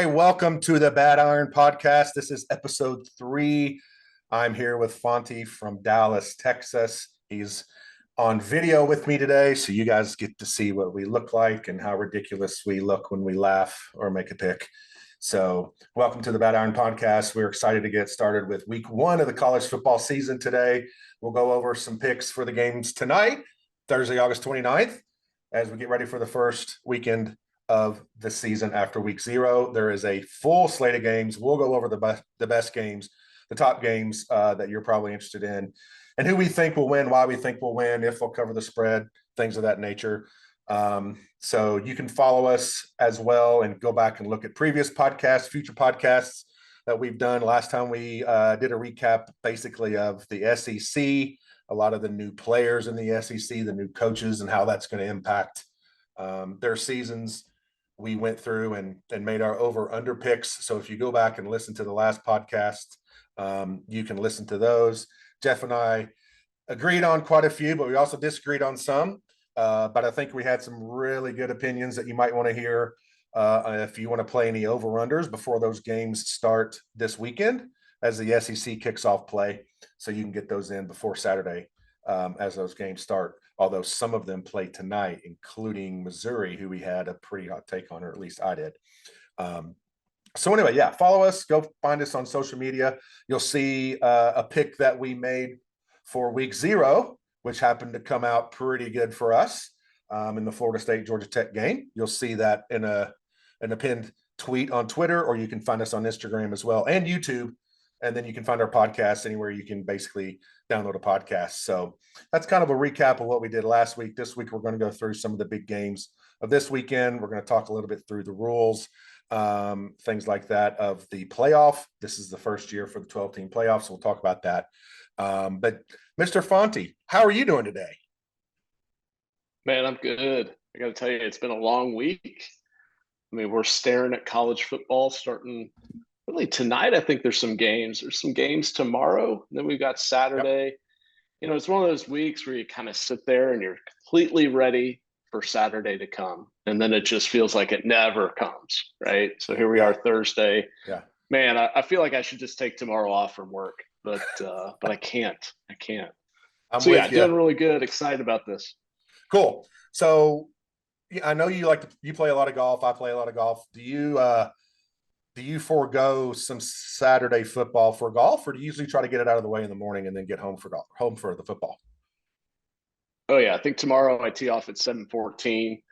Hi, welcome to the Bad Iron Podcast. This is episode 3. I'm here with Fonty from Dallas, Texas. He's on video with me today, so you guys get to see what we look like and how ridiculous we look when we laugh or make a pick. So, welcome to the Bad Iron Podcast. We're excited to get started with week 1 of the college football season today. We'll go over some picks for the games tonight, Thursday, August 29th, as we get ready for the first weekend of the season after week 0. There is a full slate of games. We'll go over the best games, the top games that you're probably interested in, and who we think will win, why we think will win, if we'll cover the spread, things of that nature. So you can follow us as well and go back and look at previous podcasts, future podcasts that we've done. Last time we did a recap basically of the SEC, a lot of the new players in the SEC, the new coaches, and how that's going to impact their seasons. We went through and made our over-under picks. So if you go back and listen to the last podcast, you can listen to those. Jeff and I agreed on quite a few, but we also disagreed on some. But I think we had some really good opinions that you might want to hear if you want to play any over-unders before those games start this weekend as the SEC kicks off play. So you can get those in before Saturday as those games start. Although some of them play tonight, including Missouri, who we had a pretty hot take on, or at least I did. So anyway, yeah, follow us. Go find us on social media. You'll see a pick that we made for week 0, which happened to come out pretty good for us in the Florida State Georgia Tech game. You'll see that in a pinned tweet on Twitter, or you can find us on Instagram as well and YouTube. And then you can find our podcast anywhere you can basically download a podcast. So that's kind of a recap of what we did last week. This week, we're going to go through some of the big games of this weekend. We're going to talk a little bit through the rules, things like that of the playoff. This is the first year for the 12-team playoffs. So we'll talk about that. But Mr. Fonty, how are you doing today? Man, I'm good. I got to tell you, it's been a long week. I mean, we're staring at college football starting really tonight. I think there's some games. There's some games tomorrow. And then we've got Saturday. Yep. You know, it's one of those weeks where you kind of sit there and you're completely ready for Saturday to come. And then it just feels like it never comes, right? So here we are Thursday. Yeah. Man, I feel like I should just take tomorrow off from work, but I can't. I'm So with yeah, you. doing really good. Excited about this. Cool. So I know you play a lot of golf. I play a lot of golf. Do you forego some Saturday football for golf, or do you usually try to get it out of the way in the morning and then get home for the football? Oh yeah, I think tomorrow I tee off at 7:14.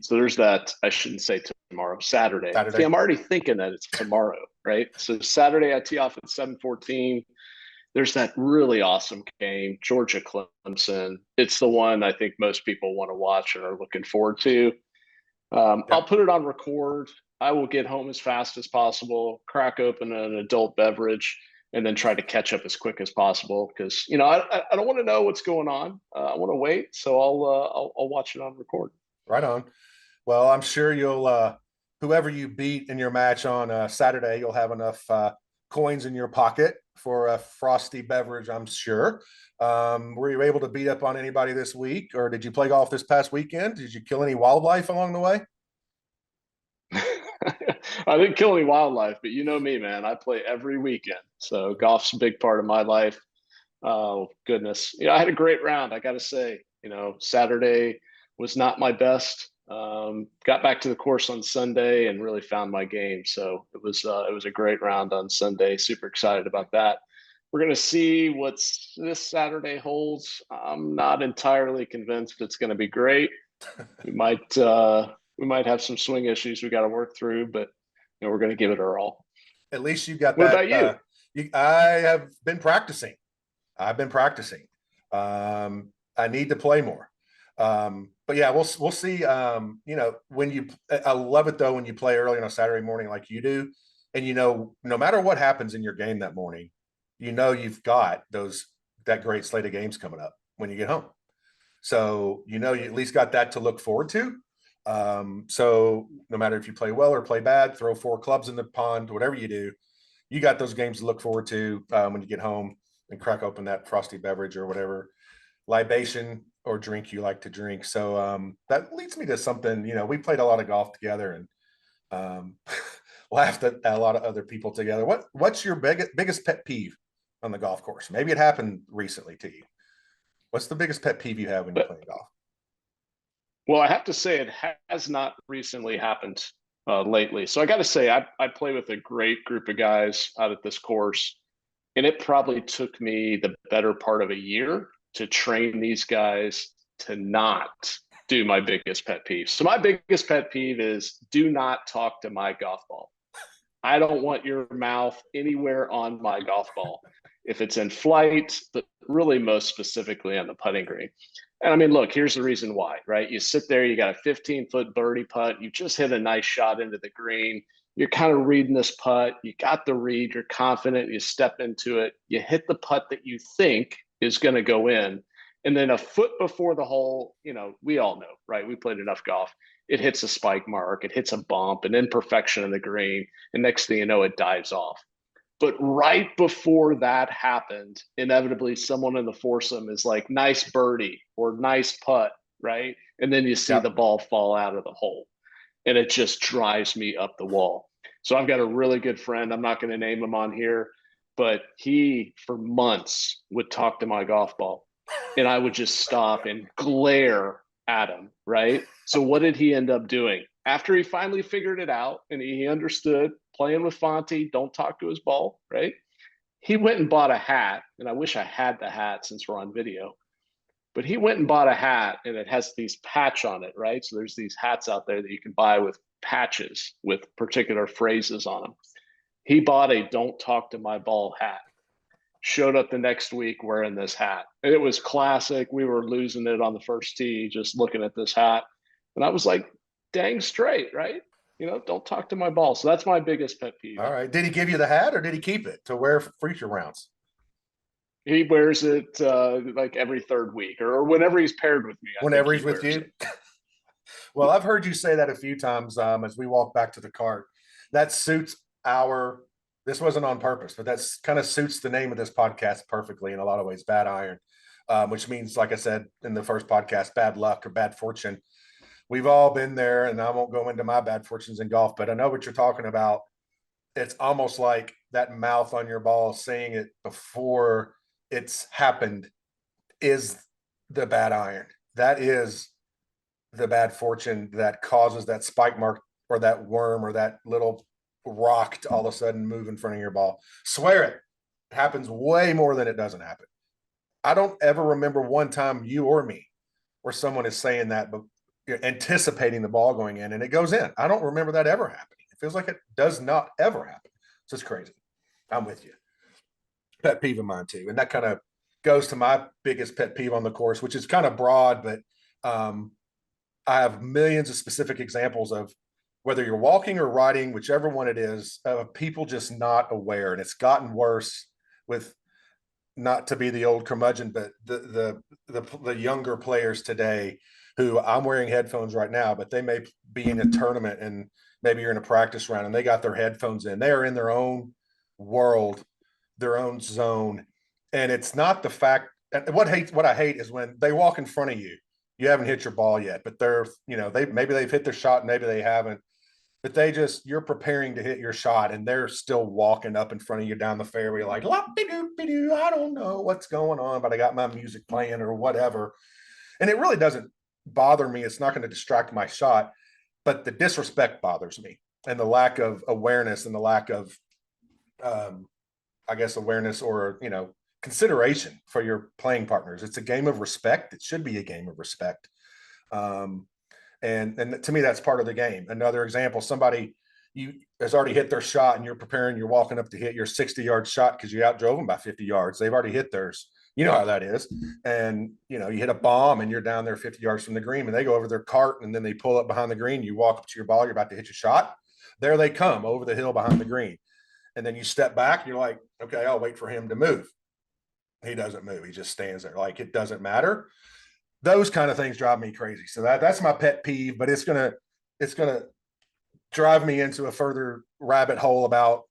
So there's that. I shouldn't say tomorrow, Saturday. See, I'm already thinking that it's tomorrow, right? So Saturday I tee off at 7:14. There's that really awesome game, Georgia Clemson. It's the one I think most people want to watch and are looking forward to. I'll put it on record. I will get home as fast as possible, crack open an adult beverage, and then try to catch up as quick as possible because I don't want to know what's going on. I want to wait, so I'll watch it on record. Right on. Well, I'm sure you'll whoever you beat in your match on Saturday, you'll have enough coins in your pocket for a frosty beverage, I'm sure. Were you able to beat up on anybody this week, or did you play golf this past weekend? Did you kill any wildlife along the way? I didn't kill any wildlife, but you know me, man. I play every weekend. So golf's a big part of my life. Oh, goodness. I had a great round, I got to say. Saturday was not my best. Got back to the course on Sunday and really found my game. So it was a great round on Sunday. Super excited about that. We're going to see what this Saturday holds. I'm not entirely convinced it's going to be great. We might have some swing issues we got to work through, but we're going to give it our all. At least you got what that. About you? I have been practicing. I've been practicing. I need to play more. But yeah, we'll see. I love it though when you play early on a Saturday morning like you do, and no matter what happens in your game that morning, you've got that great slate of games coming up when you get home. So you at least got that to look forward to. So no matter if you play well or play bad, throw 4 clubs in the pond, whatever you do, you got those games to look forward to when you get home and crack open that frosty beverage or whatever libation or drink you like to drink. So that leads me to something. We played a lot of golf together, and laughed at a lot of other people together. What's your biggest pet peeve on the golf course? Maybe it happened recently to you. What's the biggest pet peeve you have when you're But playing golf? well, I have to say it has not recently happened lately. So I got to say, I play with a great group of guys out at this course, and it probably took me the better part of a year to train these guys to not do my biggest pet peeve. So my biggest pet peeve is do not talk to my golf ball. I don't want your mouth anywhere on my golf ball. If it's in flight, but really most specifically on the putting green. And I mean, look, here's the reason why, right? You sit there, you got a 15-foot birdie putt, you just hit a nice shot into the green. You're kind of reading this putt, you got the read, you're confident, you step into it, you hit the putt that you think is going to go in. And then a foot before the hole, we all know, right? We played enough golf. It hits a spike mark, it hits a bump, an imperfection in the green. And next thing you know, it dives off. But right before that happened, inevitably someone in the foursome is like, nice birdie or nice putt, right? And then you see the Yep. ball fall out of the hole. And it just drives me up the wall. So I've got a really good friend. I'm not going to name him on here, but he, for months, would talk to my golf ball. And I would just stop and glare at him, right? So what did he end up doing? After he finally figured it out and he understood playing with Fonty, don't talk to his ball, right? He went and bought a hat, and I wish I had the hat since we're on video, but he went and bought a hat and it has these patch on it, right? So there's these hats out there that you can buy with patches with particular phrases on them. He bought a don't talk to my ball hat, showed up the next week wearing this hat. And it was classic. We were losing it on the first tee, just looking at this hat. And I was like, dang straight, right? Don't talk to my ball. So that's my biggest pet peeve. All right. Did he give you the hat or did he keep it to wear for future rounds? He wears it like every third week or whenever he's paired with me. I think Whenever he he's with wears you? it. Well, I've heard you say that a few times as we walk back to the cart. That suits our, this wasn't on purpose, but that's kind of suits the name of this podcast perfectly in a lot of ways, Bad Iron, which means, like I said in the first podcast, bad luck or bad fortune. We've all been there, and I won't go into my bad fortunes in golf, but I know what you're talking about. It's almost like that mouth on your ball saying it before it's happened is the bad iron. That is the bad fortune that causes that spike mark or that worm or that little rock to all of a sudden move in front of your ball. Swear it. It happens way more than it doesn't happen. I don't ever remember one time you or me where someone is saying that, but you're anticipating the ball going in and it goes in. I don't remember that ever happening. It feels like it does not ever happen. So it's crazy. I'm with you. Pet peeve of mine too. And that kind of goes to my biggest pet peeve on the course, which is kind of broad, but I have millions of specific examples of whether you're walking or riding, whichever one it is, of people just not aware. And it's gotten worse with, not to be the old curmudgeon, but the younger players today who, I'm wearing headphones right now, but they may be in a tournament and maybe you're in a practice round and they got their headphones in. They are in their own world, their own zone. And it's not the fact, what I hate is when they walk in front of you. You haven't hit your ball yet, but they're, maybe they've hit their shot, maybe they haven't, but you're preparing to hit your shot and they're still walking up in front of you down the fairway like, I don't know what's going on, but I got my music playing or whatever. And it really doesn't bother me. It's not going to distract my shot, but the disrespect bothers me, and the lack of awareness and the lack of, I guess, awareness or, consideration for your playing partners. It's a game of respect. It should be a game of respect. And to me, that's part of the game. Another example, somebody has already hit their shot and you're walking up to hit your 60-yard shot because you outdrove them by 50 yards. They've already hit theirs. You know how that is. And, you hit a bomb and you're down there 50 yards from the green and they go over their cart and then they pull up behind the green. You walk up to your ball, you're about to hit your shot. There they come over the hill behind the green. And then you step back and you're like, okay, I'll wait for him to move. He doesn't move. He just stands there like it doesn't matter. Those kind of things drive me crazy. So that's my pet peeve, but it's gonna drive me into a further rabbit hole about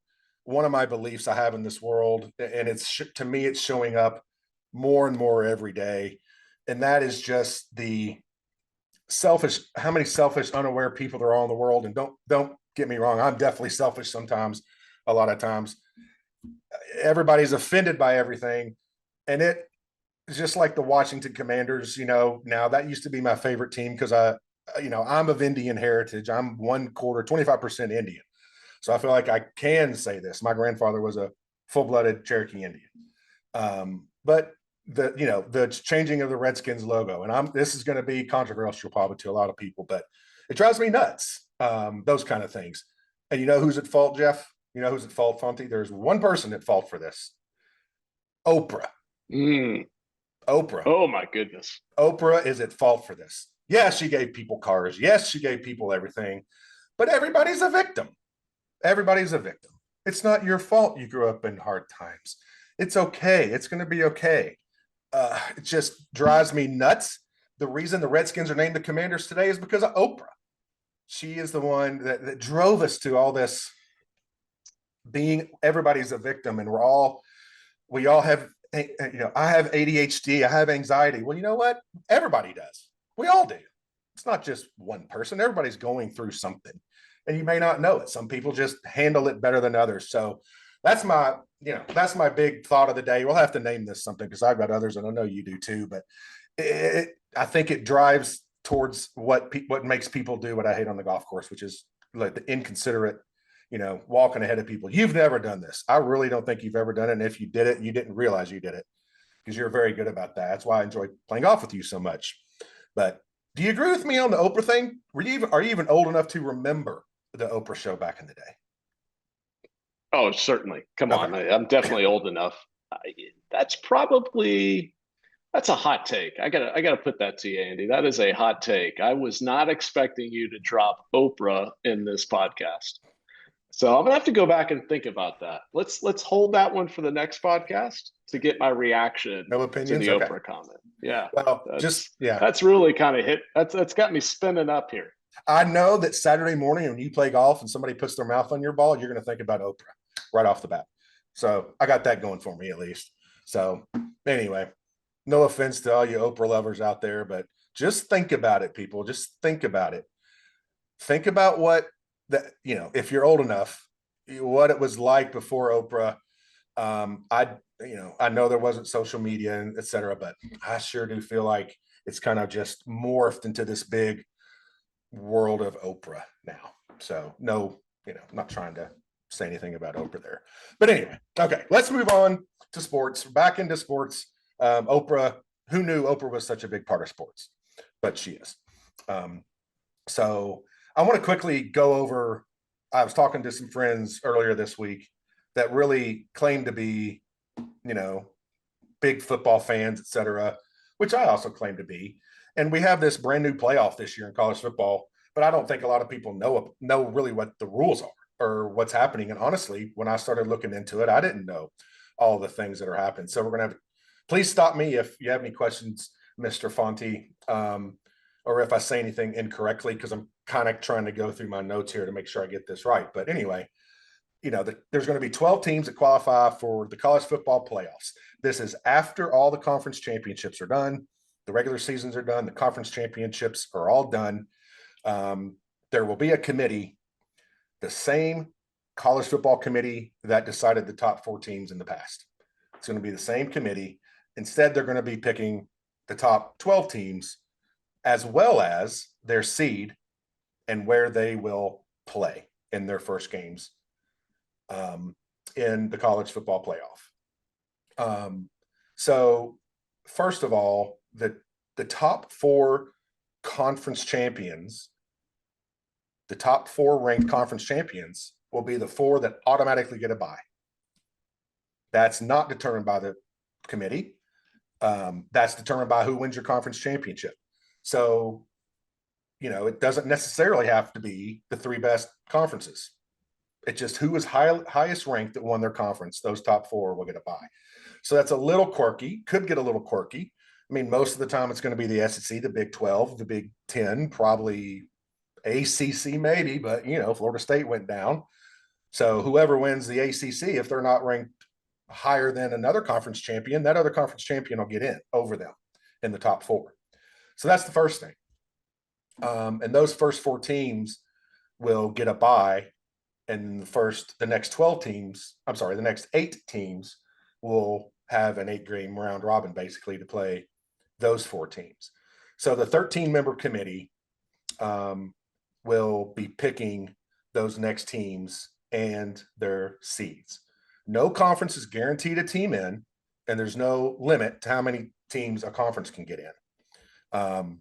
one of my beliefs I have in this world, and it's to me it's showing up more and more every day, and that is just the selfish, how many selfish, unaware people there are in the world, and don't get me wrong. I'm definitely selfish sometimes, a lot of times. Everybody's offended by everything. And it's just like the Washington Commanders, now that used to be my favorite team because I'm of Indian heritage. I'm 1/4, 25% Indian. So I feel like I can say this. My grandfather was a full-blooded Cherokee Indian. But the changing of the Redskins logo, and this is going to be controversial probably to a lot of people, but it drives me nuts. Those kind of things. And you know who's at fault, Jeff? You know who's at fault, Fonty? There's one person at fault for this. Oprah. Oprah. Oh my goodness. Oprah is at fault for this. Yes, she gave people cars. Yes, she gave people everything, but everybody's a victim. Everybody's a victim. It's not your fault you grew up in hard times. It's okay. It's going to be okay. It just drives me nuts. The reason the Redskins are named the Commanders today is because of Oprah. She is the one that drove us to all this being everybody's a victim, and we all have, I have ADHD, I have anxiety. Well, you know what? Everybody does. We all do. It's not just one person. Everybody's going through something, and you may not know it. Some people just handle it better than others. So that's my big thought of the day. We'll have to name this something because I've got others, and I know you do too. But I think it drives towards what makes people do what I hate on the golf course, which is like the inconsiderate, walking ahead of people. You've never done this. I really don't think you've ever done it. And if you did it, you didn't realize you did it because you're very good about that. That's why I enjoy playing golf with you so much. But do you agree with me on the Oprah thing? Are you even old enough to remember the Oprah show back in the day? Oh, certainly. Come on. I'm definitely old enough. That's a hot take. I gotta put that to you, Andy. That is a hot take. I was not expecting you to drop Oprah in this podcast. So I'm gonna have to go back and think about that. Let's hold that one for the next podcast to get my reaction No opinions? to the Okay. Oprah comment. Yeah. Well, that's really kind of hit. That's got me spinning up here. I know that Saturday morning when you play golf and somebody puts their mouth on your ball, you're going to think about Oprah right off the bat. So I got that going for me at least. So anyway, no offense to all you Oprah lovers out there, but just think about it, people. Just think about it. Think about if you're old enough, what it was like before Oprah. I know there wasn't social media and et cetera, but I sure do feel like it's kind of just morphed into this big world of Oprah now. So no, I'm not trying to say anything about Oprah there. But anyway, okay, let's move on to sports. Back into sports. Oprah, who knew Oprah was such a big part of sports? But she is. So I want to quickly go over, I was talking to some friends earlier this week that really claim to be, big football fans, et cetera, which I also claim to be. And we have this brand new playoff this year in college football, but I don't think a lot of people know really what the rules are or what's happening. And honestly, when I started looking into it, I didn't know all the things that are happening. So we're going to please stop me if you have any questions, Mr. Fonty, or if I say anything incorrectly, because I'm kind of trying to go through my notes here to make sure I get this right. But anyway, there's going to be 12 teams that qualify for the college football playoffs. This is after all the conference championships are done. The regular seasons are done. The conference championships are all done. There will be a committee, the same college football committee that decided the top 4 teams in the past. It's going to be the same committee. Instead, they're going to be picking the top 12 teams as well as their seed and where they will play in their first games in the college football playoff. So first of all, the top 4 conference champions, the top 4 ranked conference champions will be the 4 that automatically get a bye. That's not determined by the committee. That's determined by who wins your conference championship. So, it doesn't necessarily have to be the 3 best conferences. It's just who is highest ranked that won their conference. Those top 4 will get a bye. So that's a little quirky, could get a little quirky. I mean, most of the time it's going to be the SEC, the Big 12, the Big 10, probably ACC maybe, but, Florida State went down. So whoever wins the ACC, if they're not ranked higher than another conference champion, that other conference champion will get in over them in the top 4. So that's the first thing. And those first 4 teams will get a bye, and the next 8 teams will have an 8-game round robin basically to play those 4 teams. So the 13-member committee will be picking those next teams and their seeds. No conference is guaranteed a team in, and there's no limit to how many teams a conference can get in.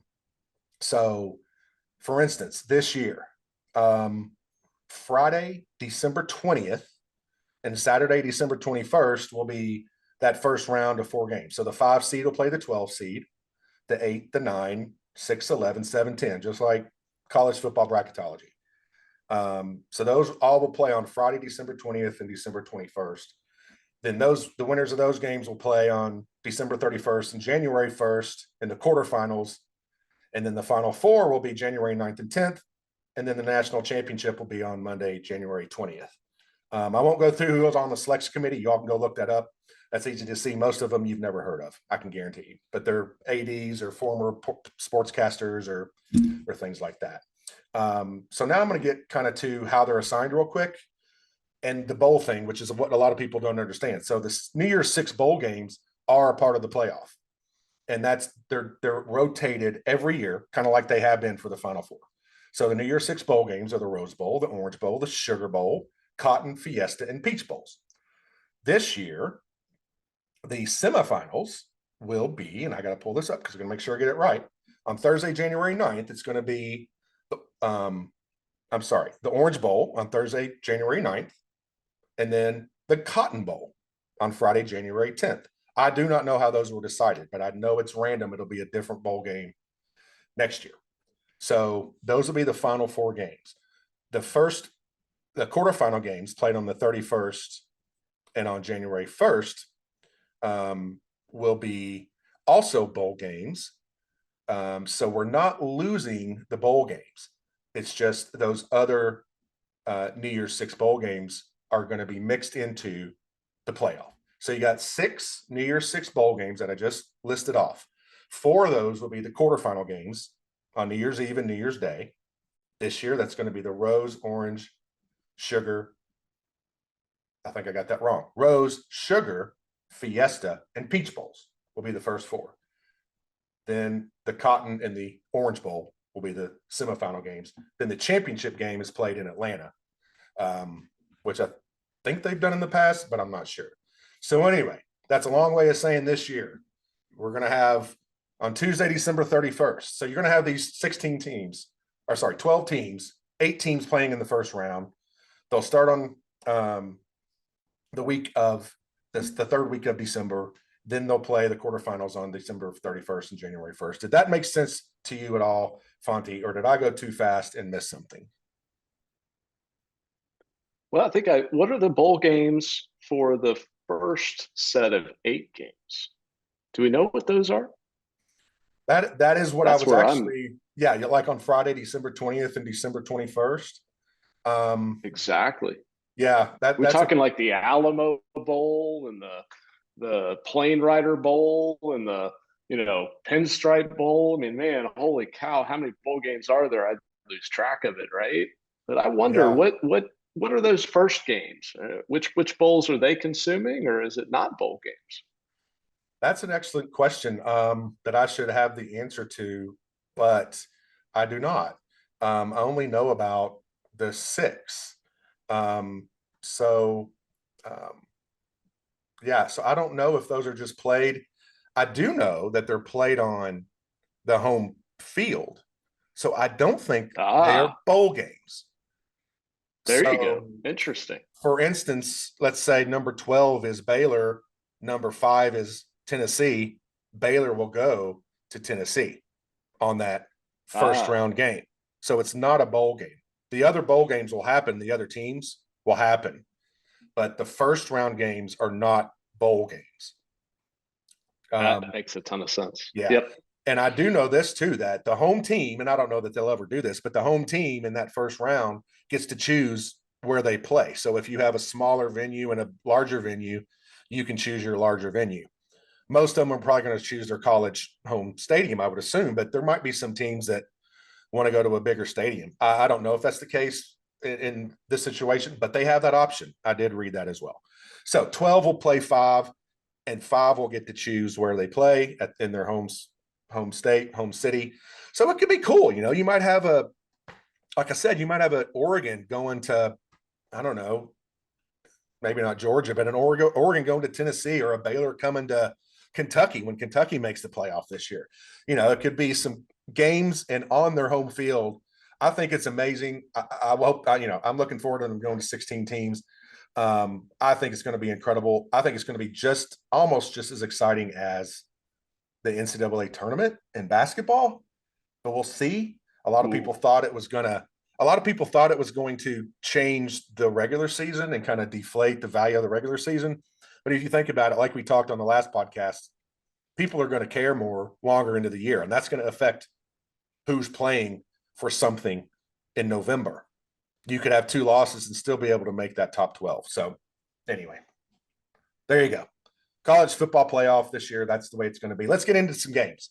So, for instance, this year, Friday, December 20th, and Saturday, December 21st will be that first round of 4 games. So the 5 seed will play the 12 seed, the 8, the 9, 6, 11, 7, 10, just like college football bracketology. So those all will play on Friday, December 20th and December 21st. Then the winners of those games will play on December 31st and January 1st in the quarterfinals. And then the Final Four will be January 9th and 10th. And then the national championship will be on Monday, January 20th. I won't go through who was on the selection committee. You all can go look that up. That's easy to see. Most of them you've never heard of, I can guarantee you. But they're ADs or former sportscasters or things like that. So now I'm going to get kind of to how they're assigned real quick, and the bowl thing, which is what a lot of people don't understand. So this New Year's 6 bowl games are a part of the playoff, and they're rotated every year, kind of like they have been for the Final Four. So the New Year's 6 bowl games are the Rose Bowl, the Orange Bowl, the Sugar Bowl, Cotton, Fiesta, and Peach Bowls. This year, the semifinals will be, and I got to pull this up because I'm going to make sure I get it right. On Thursday, January 9th, it's going to be, the Orange Bowl on Thursday, January 9th, and then the Cotton Bowl on Friday, January 10th. I do not know how those were decided, but I know it's random. It'll be a different bowl game next year. So those will be the final 4 games. The quarterfinal games played on the 31st and on January 1st will be also bowl games. So we're not losing the bowl games. It's just those other New Year's 6 bowl games are going to be mixed into the playoff. So you got 6 New Year's 6 bowl games that I just listed off. 4 of those will be the quarterfinal games on New Year's Eve and New Year's Day. This year, that's going to be the Rose, Orange, Sugar. I think I got that wrong. Rose, Sugar, Fiesta, and Peach Bowls will be the first 4. Then the Cotton and the Orange Bowl will be the semifinal games. Then the championship game is played in Atlanta, which I think they've done in the past, but I'm not sure. So anyway, that's a long way of saying this year we're going to have on Tuesday, December 31st. So you're going to have these 12 teams, 8 teams playing in the first round. They'll start on the week of the 3rd week of December. Then they'll play the quarterfinals on December 31st and January 1st. Did that make sense to you at all, Fonty, or did I go too fast and miss something? Well, what are the bowl games for the first set of 8 games? Do we know what those are? That is what That's I was where actually, yeah, like on Friday, December 20th and December 21st. Exactly. Yeah. We're talking like the Alamo Bowl and the Plane Rider Bowl and the, Pinstripe Bowl. I mean, man, holy cow, how many bowl games are there? I lose track of it, right? But I wonder what are those first games? Which bowls are they consuming, or is it not bowl games? That's an excellent question that I should have the answer to, but I do not. I only know about the 6. So I don't know if those are just played. I do know that they're played on the home field. So I don't think they are bowl games. There you go. Interesting. For instance, let's say number 12 is Baylor, number 5 is Tennessee. Baylor will go to Tennessee on that first round game. So it's not a bowl game. The other bowl games will happen. The other teams will happen. But the first round games are not bowl games. That makes a ton of sense. Yeah. Yep. And I do know this too, that the home team, and I don't know that they'll ever do this, but the home team in that first round gets to choose where they play. So if you have a smaller venue and a larger venue, you can choose your larger venue. Most of them are probably going to choose their college home stadium, I would assume, but there might be some teams that want to go to a bigger stadium. I don't know if that's the case in this situation, but they have that option. I did read that as well. So 12 will play 5, and 5 will get to choose where they play in their home state, home city. So it could be cool. You might have like I said, you might have an Oregon going to, I don't know, maybe not Georgia, but an Oregon going to Tennessee, or a Baylor coming to Kentucky when Kentucky makes the playoff this year. It could be some games and on their home field. I think it's amazing. I hope, I'm looking forward to them going to 16 teams. I think it's going to be incredible. I think it's going to be almost just as exciting as the NCAA tournament in basketball, but we'll see. A lot of people thought it was going to change the regular season and kind of deflate the value of the regular season. But if you think about it, like we talked on the last podcast, people are going to care more longer into the year, and that's going to affect who's playing for something in November. You could have 2 losses and still be able to make that top 12. So anyway, there you go. College football playoff this year. That's the way it's going to be. Let's get into some games.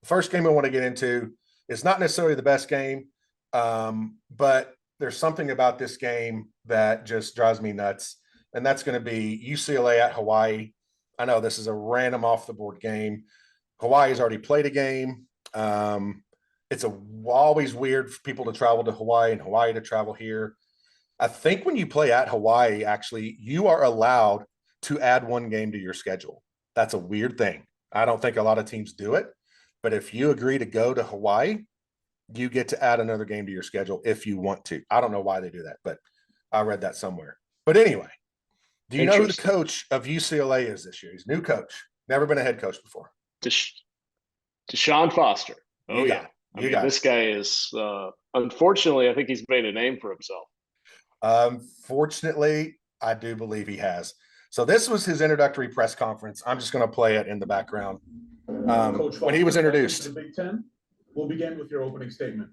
The first game I want to get into is not necessarily the best game, but there's something about this game that just drives me nuts, and that's going to be UCLA at Hawaii. I know this is a random off-the-board game. Hawaii's already played a game. It's always weird for people to travel to Hawaii and Hawaii to travel here. I think when you play at Hawaii, actually, you are allowed to add 1 game to your schedule. That's a weird thing. I don't think a lot of teams do it, but if you agree to go to Hawaii, you get to add another game to your schedule if you want to. I don't know why they do that, but I read that somewhere. But anyway, do you know who the coach of UCLA is this year? He's a new coach. Never been a head coach before. Deshaun Foster. Oh, yeah. This guy is, unfortunately, I think he's made a name for himself. Unfortunately, I do believe he has. So this was his introductory press conference. I'm just going to play it in the background. Coach Foster, when he was introduced. The Big Ten, we'll begin with your opening statement.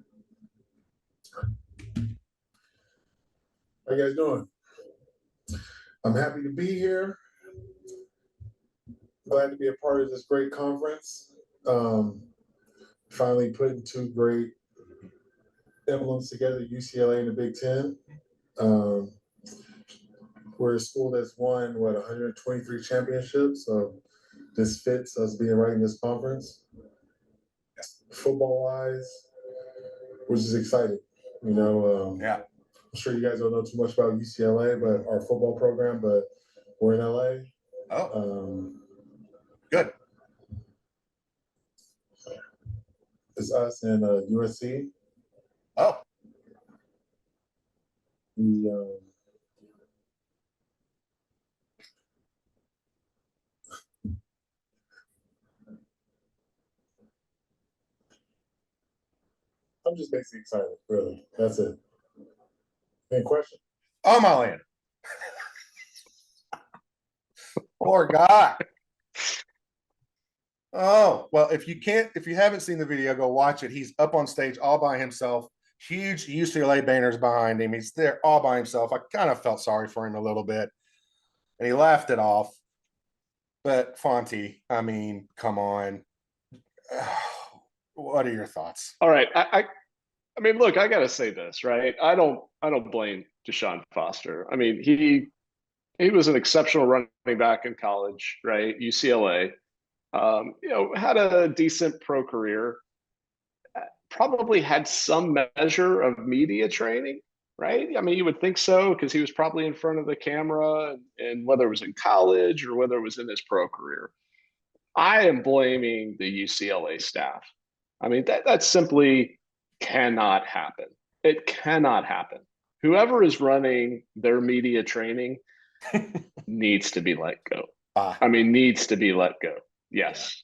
How you guys doing? I'm happy to be here. Glad to be a part of this great conference. Finally putting 2 great emblems together, UCLA and the Big Ten. We're a school that's won, 123 championships. So this fits us being right in this conference. Football-wise, which is exciting. Yeah. I'm sure you guys don't know too much about UCLA, but our football program, but we're in LA. Oh. Good. It's us and USC. Oh. I'm just basically excited, really. That's it. Any question? Oh, my land. Poor guy. Oh, well, if you haven't seen the video, go watch it. He's up on stage all by himself. Huge UCLA banners behind him. He's there all by himself. I kind of felt sorry for him a little bit, and he laughed it off. But Fonty, I mean, come on. What are your thoughts? All right. I mean, look, I got to say this, right? I don't blame Deshaun Foster. I mean, he was an exceptional running back in college, right? UCLA, had a decent pro career, probably had some measure of media training, right? I mean, you would think so, because he was probably in front of the camera, and whether it was in college or whether it was in his pro career. I am blaming the UCLA staff. I mean, that simply cannot happen. It cannot happen. Whoever is running their media training needs to be let go. Needs to be let go. Yes.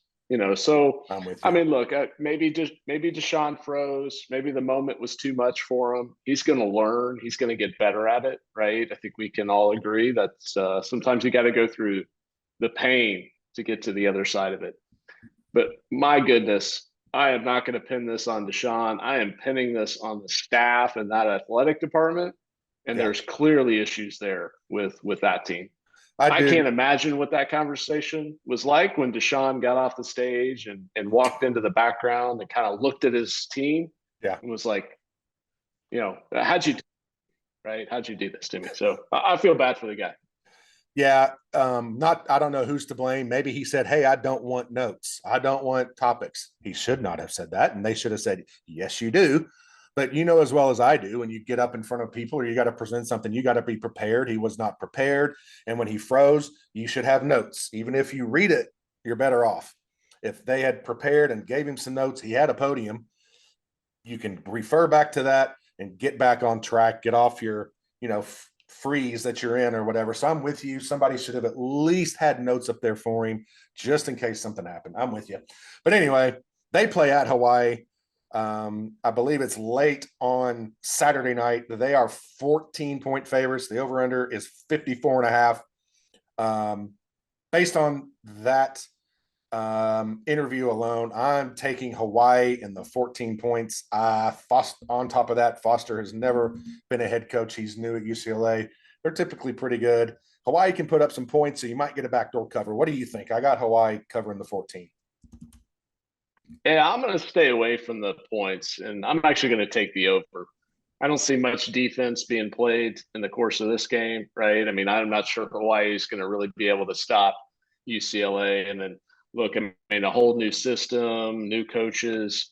So I'm with you. I mean, look, maybe Deshaun froze. Maybe the moment was too much for him. He's going to learn. He's going to get better at it, right? I think we can all agree that sometimes you got to go through the pain to get to the other side of it. But my goodness, I am not going to pin this on Deshaun. I am pinning this on the staff and that athletic department. And there's clearly issues there with that team. I can't imagine what that conversation was like when Deshaun got off the stage and walked into the background and kind of looked at his team. Yeah. It was like, how'd you do this to me? So I feel bad for the guy. Yeah. I don't know who's to blame. Maybe he said, hey, I don't want notes. I don't want topics. He should not have said that. And they should have said, yes, you do. But you know as well as I do, when you get up in front of people or you got to present something, you got to be prepared. He was not prepared. And when he froze, you should have notes. Even if you read it, you're better off. If they had prepared and gave him some notes, he had a podium. You can refer back to that and get back on track, get off your, freeze that you're in or whatever. So I'm with you. Somebody should have at least had notes up there for him just in case something happened. I'm with you. But anyway, they play at Hawaii. I believe it's late on Saturday night. They are 14-point favorites. The over-under is 54.5. Based on that interview alone, I'm taking Hawaii in the 14 points. On top of that, Foster has never been a head coach. He's new at UCLA. They're typically pretty good. Hawaii can put up some points, so you might get a backdoor cover. What do you think? I got Hawaii covering the 14. Yeah, I'm going to stay away from the points, and I'm actually going to take the over. I don't see much defense being played in the course of this game, right? I mean, I'm not sure Hawaii is going to really be able to stop UCLA. And then, look, I mean, a whole new system, new coaches.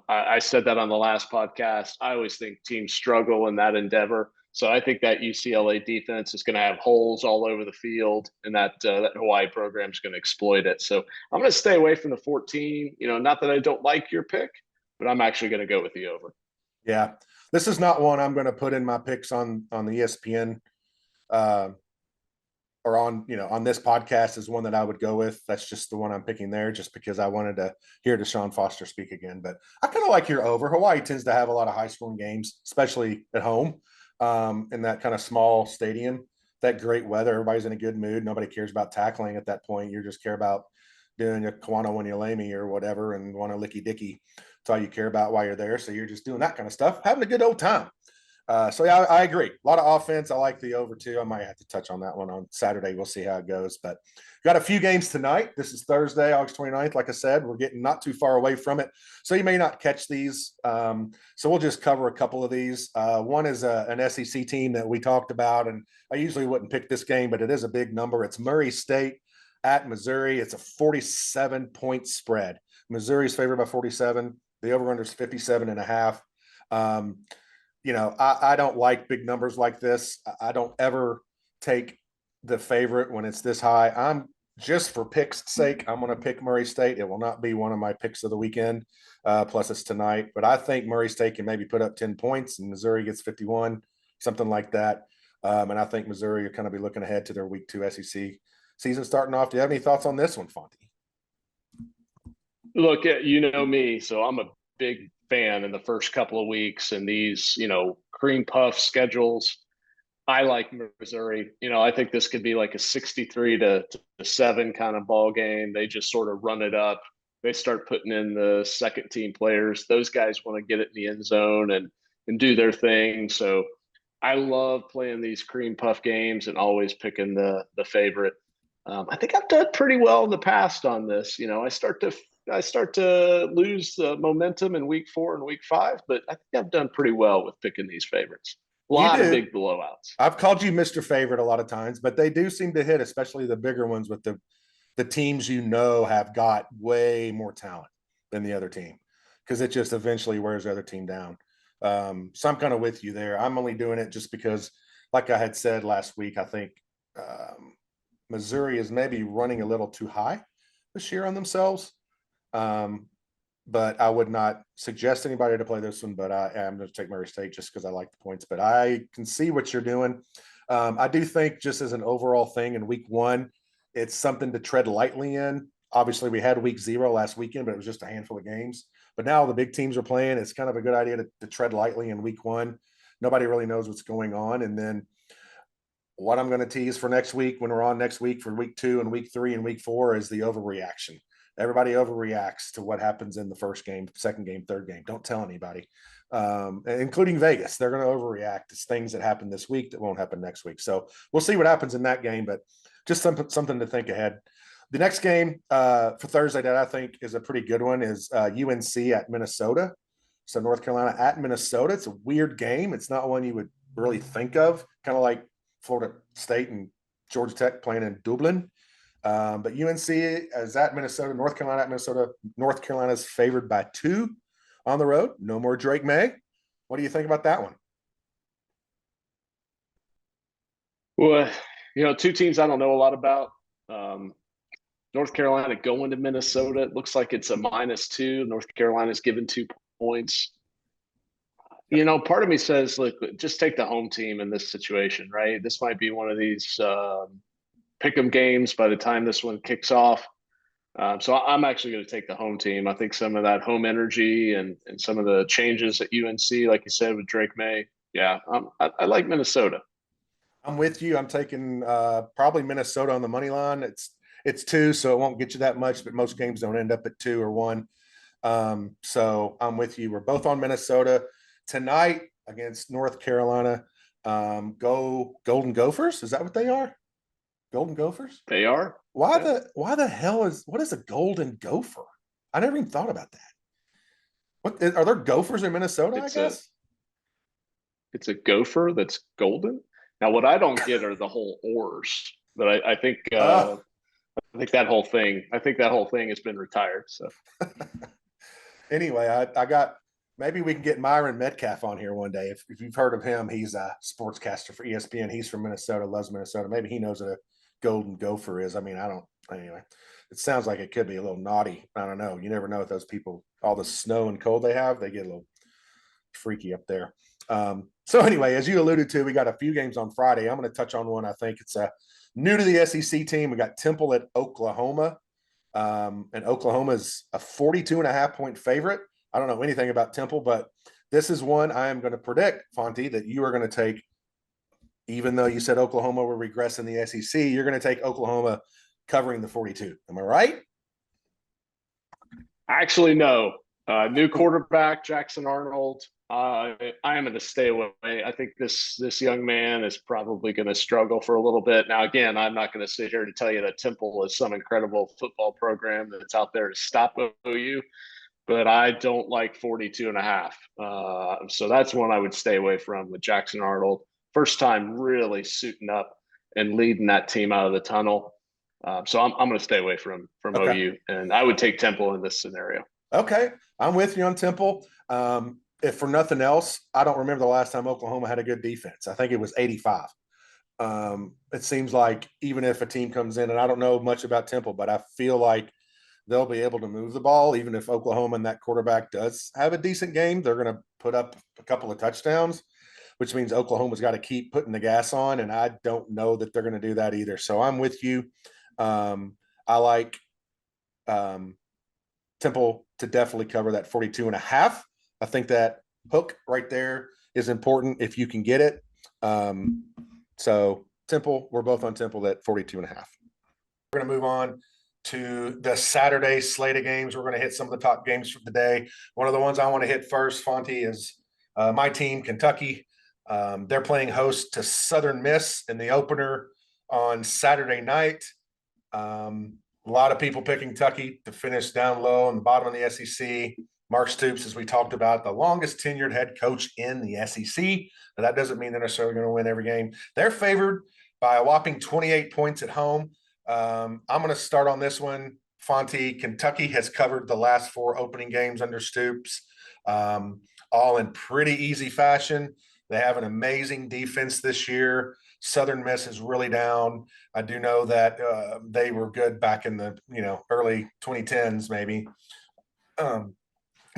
I said that on the last podcast. I always think teams struggle in that endeavor. So I think that UCLA defense is going to have holes all over the field, and that Hawaii program is going to exploit it. So I'm going to stay away from the 14. Not that I don't like your pick, but I'm actually going to go with the over. Yeah, this is not one I'm going to put in my picks on the ESPN or on this podcast is one that I would go with. That's just the one I'm picking there, just because I wanted to hear Deshaun Foster speak again. But I kind of like your over. Hawaii tends to have a lot of high scoring games, especially at home, in that kind of small stadium. That great weather, everybody's in a good mood. Nobody cares about tackling at that point. You just care about doing your Kawana Wanyalemi or whatever and want a licky dicky. That's all you care about while you're there. So you're just doing that kind of stuff, having a good old time. So yeah, I agree. A lot of offense. I like the over too. I might have to touch on that one on Saturday. We'll see how it goes. But got a few games tonight. This is Thursday, August 29th. Like I said, we're getting not too far away from it. So you may not catch these. So we'll just cover a couple of these. One is an SEC team that we talked about, and I usually wouldn't pick this game, but it is a big number. It's Murray State at Missouri. It's a 47-point spread. Missouri's favored by 47. The over-under is 57.5. I don't like big numbers like this. I don't ever take the favorite when it's this high. I'm just for picks' sake, I'm going to pick Murray State. It will not be one of my picks of the weekend. Plus it's tonight, but I think Murray State can maybe put up 10 points and Missouri gets 51, something like that. And I think Missouri are kind of be looking ahead to their week 2 SEC season starting off. Do you have any thoughts on this one, Fonty? Look, you know me, so I'm a big fan in the first couple of weeks and these, cream puff schedules. I like Missouri. I think this could be like a 63-7 kind of ball game. They just sort of run it up. They start putting in the second team players. Those guys want to get it in the end zone and do their thing. So I love playing these cream puff games and always picking the favorite. I think I've done pretty well in the past on this. I start to lose the momentum in week 4 and week 5, but I think I've done pretty well with picking these favorites. A lot of big blowouts. I've called you Mr. Favorite a lot of times, but they do seem to hit, especially the bigger ones with the teams have got way more talent than the other team, because it just eventually wears the other team down. So I'm kind of with you there. I'm only doing it just because, like I had said last week, I think Missouri is maybe running a little too high this year on themselves. But I would not suggest anybody to play this one, but I am going to take Murray State just because I like the points. But I can see what you're doing. I do think just as an overall thing in week 1, it's something to tread lightly in. Obviously, we had week 0 last weekend, but it was just a handful of games. But now the big teams are playing. It's kind of a good idea to tread lightly in week 1. Nobody really knows what's going on. And then what I'm going to tease for next week, when we're on next week for week 2 and week 3 and week 4, is the overreaction. Everybody overreacts to what happens in the first game, second game, third game. Don't tell anybody, including Vegas. They're going to overreact. It's things that happen this week that won't happen next week. So we'll see what happens in that game, but just something to think ahead. The next game for Thursday that I think is a pretty good one is UNC at Minnesota. So North Carolina at Minnesota. It's a weird game. It's not one you would really think of, kind of like Florida State and Georgia Tech playing in Dublin. But UNC is at Minnesota, North Carolina at Minnesota. North Carolina's favored by 2 on the road. No more Drake May. What do you think about that one? Well, two teams I don't know a lot about. North Carolina going to Minnesota. It looks like it's a -2. North Carolina's given 2 points. Part of me says, look, just take the home team in this situation, right? This might be one of these pick 'em games by the time this one kicks off. So I'm actually going to take the home team. I think some of that home energy and some of the changes at UNC, like you said, with Drake May. Yeah, I like Minnesota. I'm with you. I'm taking probably Minnesota on the money line. It's 2, so it won't get you that much, but most games don't end up at 2 or 1. So I'm with you. We're both on Minnesota tonight against North Carolina. Go Golden Gophers. Is that what they are? Golden Gophers? They are. Why the hell what is a Golden Gopher? I never even thought about that. What are there gophers in Minnesota? I guess it's a gopher that's golden. Now, what I don't get are the whole oars, but I think that whole thing has been retired. So anyway, I got, maybe we can get Myron Metcalf on here one day. If you've heard of him, he's a sportscaster for ESPN. He's from Minnesota, loves Minnesota. Maybe he knows what a Golden Gopher is. I mean, anyway, it sounds like it could be a little naughty. I don't know. You never know with those people, all the snow and cold they have, they get a little freaky up there. So anyway, as you alluded to, we got a few games on Friday. I'm going to touch on one. I think it's a new to the SEC team. We got Temple at Oklahoma. And Oklahoma is a 42.5 point favorite. I don't know anything about Temple, but this is one I am going to predict, Fonty, that you are going to take. Even though you said Oklahoma will regress in the SEC, you're going to take Oklahoma covering the 42. Am I right? Actually, no. New quarterback, Jackson Arnold. I am going to stay away. I think this young man is probably going to struggle for a little bit. Now, again, I'm not going to sit here to tell you that Temple is some incredible football program that's out there to stop OU, but I don't like 42.5. So that's one I would stay away from with Jackson Arnold. First time really suiting up and leading that team out of the tunnel. So I'm going to stay away from Okay. OU, and I would take Temple in this scenario. Okay. I'm with you on Temple. If for nothing else, I don't remember the last time Oklahoma had a good defense. I think it was 85. It seems like even if a team comes in, and I don't know much about Temple, but I feel like they'll be able to move the ball. Even if Oklahoma and that quarterback does have a decent game, they're going to put up a couple of touchdowns, which means Oklahoma's got to keep putting the gas on, and I don't know that they're going to do that either. So I'm with you. I like Temple to definitely cover that 42.5. I think that hook right there is important if you can get it. So Temple, we're both on Temple at 42.5. We're going to move on to the Saturday slate of games. We're going to hit some of the top games for the day. One of the ones I want to hit first, Fonty, is my team, Kentucky. They're playing host to Southern Miss in the opener on Saturday night. A lot of people picking Kentucky to finish down low on the bottom of the SEC. Mark Stoops, as we talked about, the longest tenured head coach in the SEC. But that doesn't mean they're necessarily going to win every game. They're favored by a whopping 28 points at home. I'm going to start on this one. Fonty, Kentucky has covered the last 4 opening games under Stoops, all in pretty easy fashion. They have an amazing defense this year. Southern Miss is really down. I do know that they were good back in the early 2010s, maybe.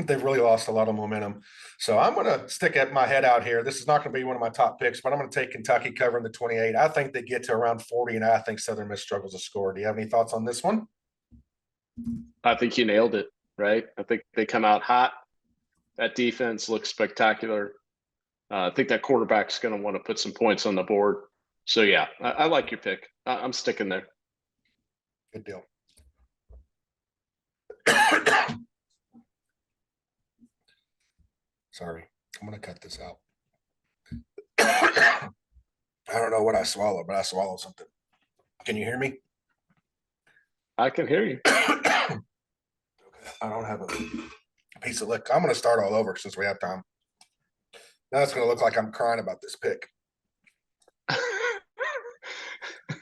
They've really lost a lot of momentum. So I'm going to stick my head out here. This is not going to be one of my top picks, but I'm going to take Kentucky covering the 28. I think they get to around 40, and I think Southern Miss struggles to score. Do you have any thoughts on this one? I think you nailed it, right? I think they come out hot. That defense looks spectacular. I think that quarterback's going to want to put some points on the board. So, yeah, I like your pick. I'm sticking there. Good deal. Sorry, I'm going to cut this out. I don't know what I swallowed, but I swallowed something. Can you hear me? I can hear you. Okay. I don't have a piece of lick. I'm going to start all over since we have time. Now it's going to look like I'm crying about this pick.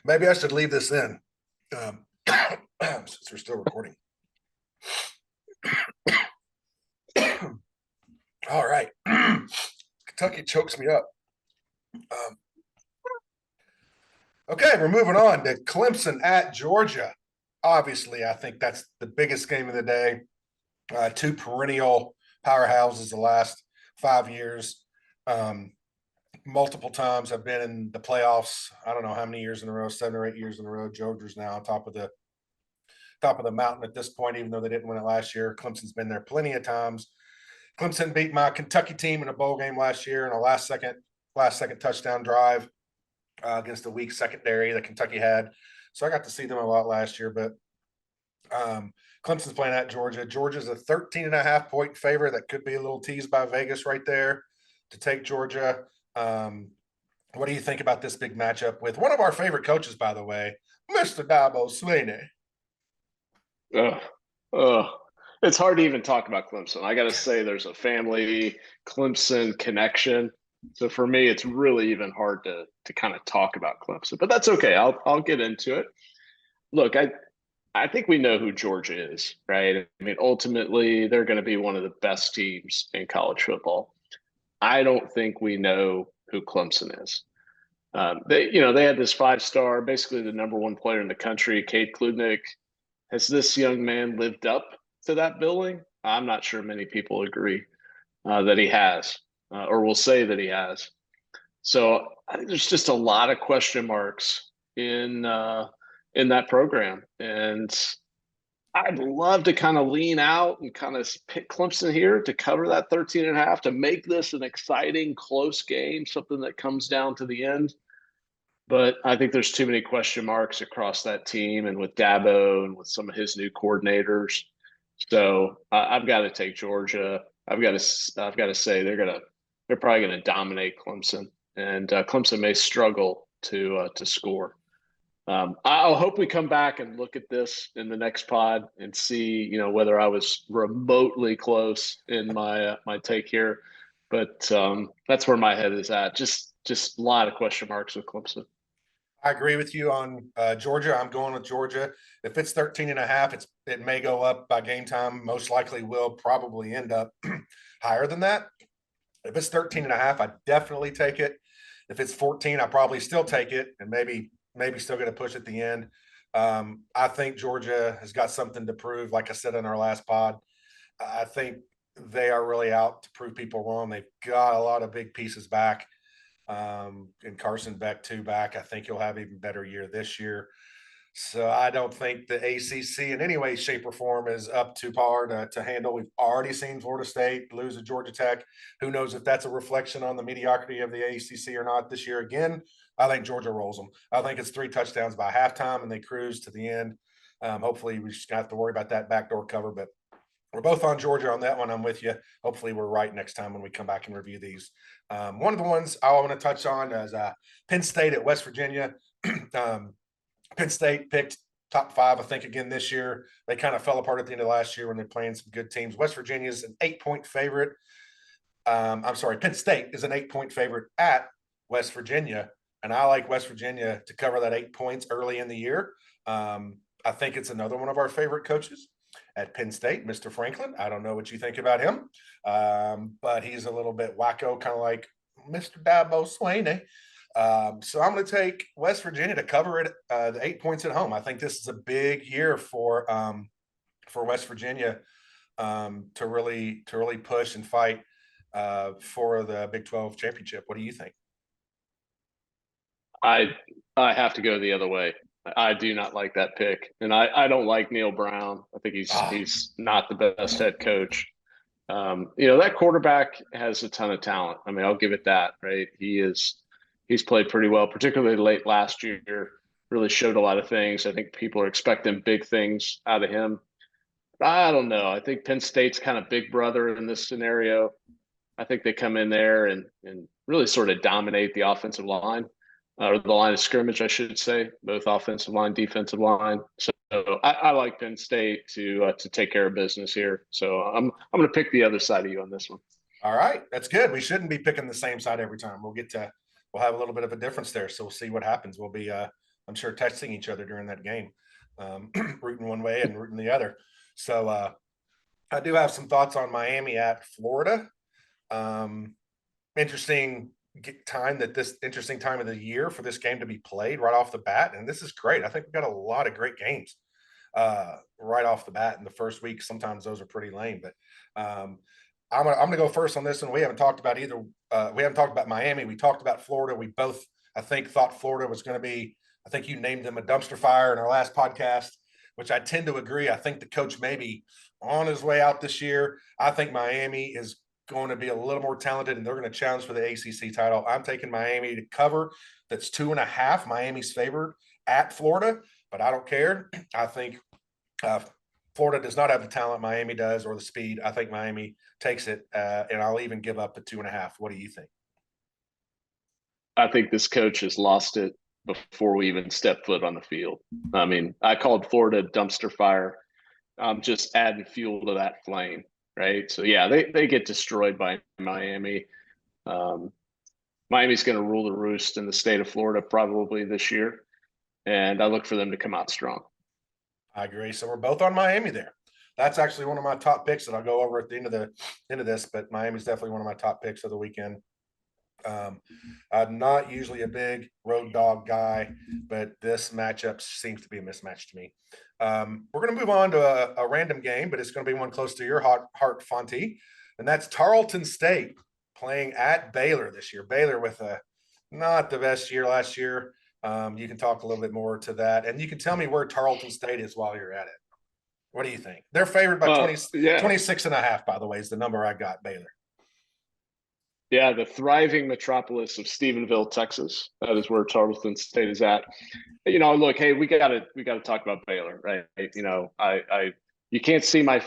Maybe I should leave this in since we're still recording. All right. Kentucky chokes me up. Okay, we're moving on to Clemson at Georgia. Obviously, I think that's the biggest game of the day. Two perennial powerhouses the last 5 years. Multiple times have been in the playoffs. I don't know how many years in a row, 7 or 8 years in a row. Georgia's now on top of the mountain at this point, even though they didn't win it last year. Clemson's been there plenty of times. Clemson beat my Kentucky team in a bowl game last year in a last second touchdown drive against the weak secondary that Kentucky had. So I got to see them a lot last year, but Clemson's playing at Georgia. Georgia's a 13.5-point favorite. That could be a little teased by Vegas right there to take Georgia. What do you think about this big matchup with one of our favorite coaches, by the way, Mr. Dabo Swinney? It's hard to even talk about Clemson. I got to say there's a family Clemson connection. So for me, it's really even hard to kind of talk about Clemson, but that's okay. I'll get into it. Look, I think we know who Georgia is, right? I mean, ultimately, they're going to be one of the best teams in college football. I don't think we know who Clemson is. They had this 5-star, basically the number 1 player in the country, Cade Klubnik. Has this young man lived up to that billing? I'm not sure many people agree that he has, or will say that he has. So I think there's just a lot of question marks in that program, and I'd love to kind of lean out and kind of pick Clemson here to cover that 13.5 to make this an exciting, close game, something that comes down to the end. But I think there's too many question marks across that team and with Dabo and with some of his new coordinators. So I've got to take Georgia. I've got to say they're probably going to dominate Clemson, and Clemson may struggle to score. I'll hope we come back and look at this in the next pod and see, whether I was remotely close in my take here. But that's where my head is at. Just a lot of question marks with Clemson. I agree with you on Georgia. I'm going with Georgia. If it's 13.5, it may go up by game time. Most likely will probably end up higher than that. If it's 13.5, I definitely take it. If it's 14, I probably still take it, and maybe still going to push at the end. I think Georgia has got something to prove. Like I said in our last pod, I think they are really out to prove people wrong. They've got a lot of big pieces back. And Carson Beck too back. I think he'll have even better year this year. So I don't think the ACC in any way, shape, or form is up to par to handle. We've already seen Florida State lose to Georgia Tech. Who knows if that's a reflection on the mediocrity of the ACC or not this year. Again, I think Georgia rolls them. I think it's 3 touchdowns by halftime, and they cruise to the end. Hopefully, we just have to worry about that backdoor cover, but we're both on Georgia on that one. I'm with you. Hopefully, we're right next time when we come back and review these. One of the ones I want to touch on is Penn State at West Virginia. Penn State picked top 5, I think, again this year. They kind of fell apart at the end of last year when they're playing some good teams. West Virginia is an 8-point favorite. Penn State is an 8-point favorite at West Virginia, and I like West Virginia to cover that 8 points early in the year. I think it's another one of our favorite coaches at Penn State, Mr. Franklin. I don't know what you think about him, but he's a little bit wacko, kind of like Mr. Dabo Swinney. So I'm going to take West Virginia to cover it, the 8 points at home. I think this is a big year for West Virginia to really push and fight for the Big 12 championship. What do you think? I have to go the other way. I do not like that pick, and I don't like Neil Brown. I think he's not the best head coach. That quarterback has a ton of talent. I mean, I'll give it that, right? He's played pretty well, particularly late last year. Really showed a lot of things. I think people are expecting big things out of him. I don't know. I think Penn State's kind of big brother in this scenario. I think they come in there and really sort of dominate the offensive line, or the line of scrimmage, I should say, both offensive line, defensive line. So So I like Penn State to take care of business here. So I'm going to pick the other side of you on this one. All right, that's good. We shouldn't be picking the same side every time. We'll have a little bit of a difference there. So we'll see what happens. We'll be, I'm sure, texting each other during that game, rooting one way and rooting the other. So I do have some thoughts on Miami at Florida. Interesting time of the year for this game to be played right off the bat. And this is great. I think we've got a lot of great games right off the bat in the first week. Sometimes those are pretty lame, but I'm gonna go first on this one. We haven't talked about either. We haven't talked about Miami. We talked about Florida. We both, I think, thought Florida was going to be. I think you named them a dumpster fire in our last podcast, which I tend to agree. I think the coach may be on his way out this year. I think Miami is going to be a little more talented, and they're going to challenge for the ACC title. I'm taking Miami to cover. That's 2.5. Miami's favored at Florida, but I don't care. I think Florida does not have the talent Miami does or the speed. I think Miami takes it, and I'll even give up the 2.5. What do you think? I think this coach has lost it before we even step foot on the field. I mean, I called Florida dumpster fire. I'm just adding fuel to that flame, right? So, yeah, they get destroyed by Miami. Miami's going to rule the roost in the state of Florida probably this year, and I look for them to come out strong. I agree. So we're both on Miami there. That's actually one of my top picks that I'll go over at the end of this, but Miami's definitely one of my top picks of the weekend. I'm not usually a big road dog guy, but this matchup seems to be a mismatch to me. We're going to move on to a random game, but it's going to be one close to your heart, Fonty, and that's Tarleton State playing at Baylor this year. Baylor with not the best year last year. You can talk a little bit more to that, and you can tell me where Tarleton State is while you're at it. What do you think? They're favored by 26.5, by the way, is the number I got, Baylor. Yeah, the thriving metropolis of Stephenville, Texas. That is where Tarleton State is at. Look, hey, we gotta talk about Baylor, right? You can't see my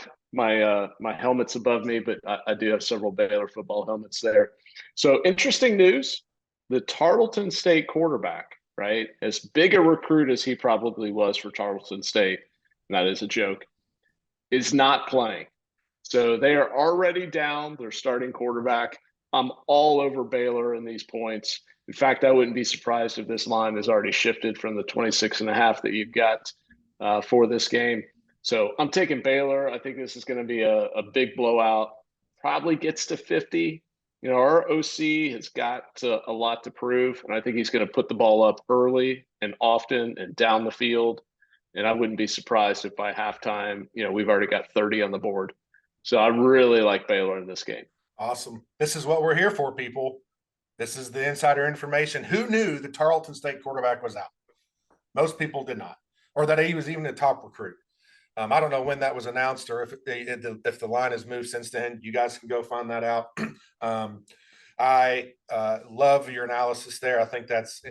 helmets above me, but I do have several Baylor football helmets there. So interesting news: the Tarleton State quarterback, right, as big a recruit as he probably was for Tarleton State, and that is a joke, is not playing. So they are already down their starting quarterback. I'm all over Baylor in these points. In fact, I wouldn't be surprised if this line has already shifted from the 26.5 that you've got for this game. So I'm taking Baylor. I think this is going to be a big blowout. Probably gets to 50. Our OC has got a lot to prove, and I think he's going to put the ball up early and often and down the field. And I wouldn't be surprised if by halftime, we've already got 30 on the board. So I really like Baylor in this game. Awesome. This is what we're here for, people. This is the insider information. Who knew the Tarleton State quarterback was out? Most people did not, or that he was even a top recruit. I don't know when that was announced or if the line has moved since then. You guys can go find that out. I love your analysis there. I think it's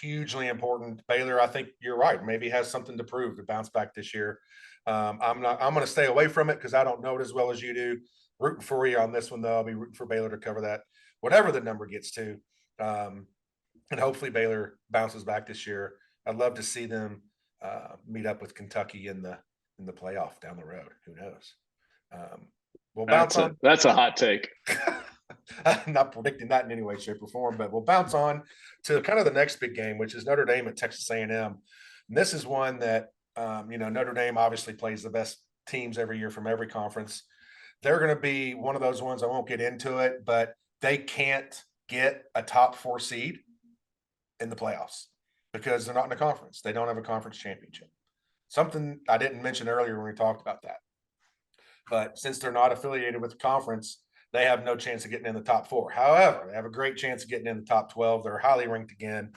hugely important. Baylor, I think you're right. Maybe has something to prove to bounce back this year. I'm going to stay away from it because I don't know it as well as you do. Rooting for you on this one, though. I'll be rooting for Baylor to cover that, whatever the number gets to. And hopefully Baylor bounces back this year. I'd love to see them meet up with Kentucky in the playoff down the road. Who knows? We'll bounce on. That's a hot take. I'm not predicting that in any way, shape, or form, but we'll bounce on to kind of the next big game, which is Notre Dame at Texas A&M. And this is one that, Notre Dame obviously plays the best teams every year from every conference. They're going to be one of those ones. I won't get into it, but they can't get a top 4 seed in the playoffs because they're not in a conference. They don't have a conference championship. Something I didn't mention earlier when we talked about that. But since they're not affiliated with the conference, they have no chance of getting in the top 4. However, they have a great chance of getting in the top 12. They're highly ranked again.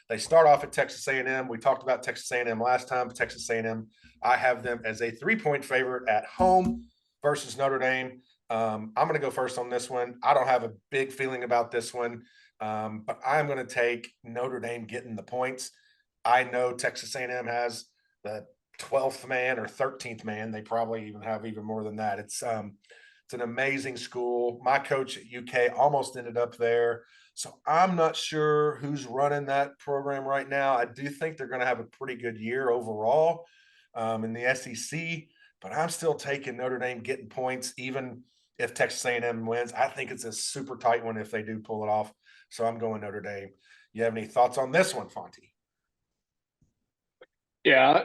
They start off at Texas A&M. We talked about Texas A&M last time. Texas A&M, I have them as a 3-point favorite at home versus Notre Dame. I'm going to go first on this one. I don't have a big feeling about this one, but I'm going to take Notre Dame getting the points. I know Texas A&M has the 12th man or 13th man. They probably even have even more than that. It's an amazing school. My coach at UK almost ended up there. So I'm not sure who's running that program right now. I do think they're going to have a pretty good year overall. in the SEC, but I'm still taking Notre Dame getting points, even if Texas A&M wins. I think it's a super tight one if they do pull it off. So I'm going Notre Dame. You have any thoughts on this one, Fonty? Yeah,